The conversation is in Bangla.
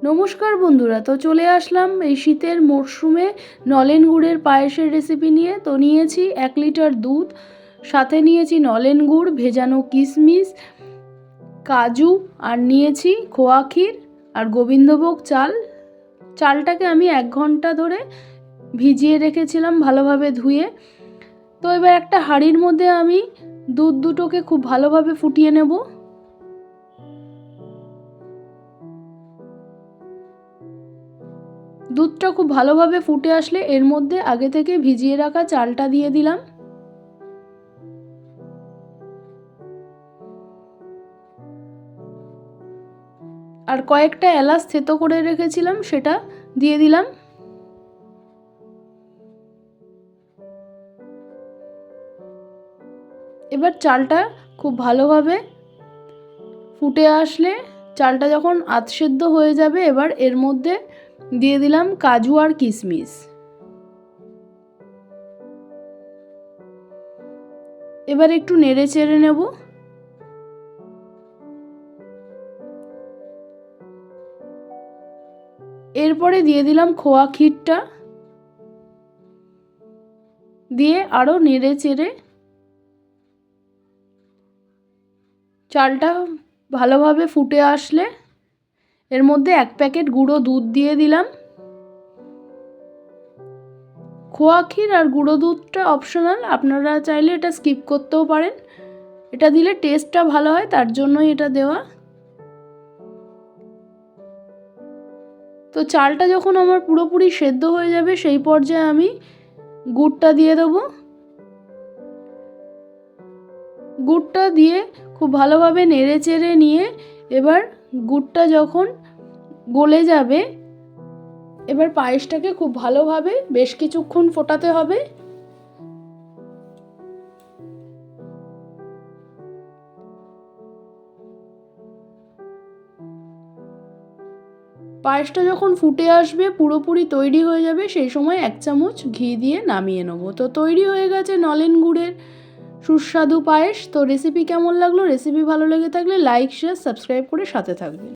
নমস্কার বন্ধুরা, তো চলে আসলাম এই শীতের মরশুমে নলেন গুড়ের পায়েসের রেসিপি নিয়ে। তো নিয়েছি 1 লিটার দুধ, সাথে নিয়েছি নলেন গুড়, ভেজানো কিশমিশ, কাজু, আর নিয়েছি খোয়া ক্ষীর আর গোবিন্দভোগ চাল। চালটাকে আমি 1 ঘন্টা ধরে ভিজিয়ে রেখেছিলাম ভালোভাবে ধুয়ে। তো এবার একটা হাঁড়ির মধ্যে আমি দুধ দুটোকে খুব ভালোভাবে ফুটিয়ে নেব। দুধটা খুব ভালোভাবে ফুটে আসলে এর মধ্যে আগে থেকে ভিজিয়ে রাখা চালটা দিয়ে দিলাম। আর কয়েকটা এলাচ থেতো করে রেখেছিলাম, সেটা দিয়ে দিলাম। এবার চালটা খুব ভালোভাবে ফুটে আসলে, চালটা যখন আধ সেদ্ধ হয়ে যাবে, এবার এর মধ্যে দিয়ে দিলাম কাজু আর কিশমিশ। এবার একটু নেড়ে চেড়ে নেব। এরপরে দিয়ে দিলাম খোয়া ক্ষীরটা, দিয়ে আরও নেড়ে চেড়ে চালটা ভালোভাবে ফুটে আসলে এর মধ্যে 1 প্যাকেট গুঁড়ো দুধ দিয়ে দিলাম। খোয়া ক্ষীর আর গুঁড়ো দুধটা অপশনাল, আপনারা চাইলে এটা স্কিপ করতেও পারেন। এটা দিলে টেস্টটা ভালো হয়, তার জন্যই এটা দেওয়া। তো চালটা যখন আমার পুরোপুরি সেদ্ধ হয়ে যাবে, সেই পর্যায়ে আমি গুড়টা দিয়ে দেবো। গুড়টা দিয়ে খুব ভালোভাবে নেড়ে চেড়ে নিয়ে এবার গুড়টা যখন গলে যাবে, এবার পায়েসটাকে খুব ভালোভাবে বেশ কিছুক্ষণ ফোটাতে হবে। পায়েসটা যখন ফুটে আসবে, পুরোপুরি তৈরি হয়ে যাবে, সেই সময় 1 চামচ ঘি দিয়ে নামিয়ে নেব। তো তৈরি হয়ে গেছে নলেন গুড়ের সুস্বাদু পায়েস। তো রেসিপি কেমন লাগলো? রেসিপি ভালো লেগে থাকলে লাইক, শেয়ার, সাবস্ক্রাইব করে সাথে থাকবেন।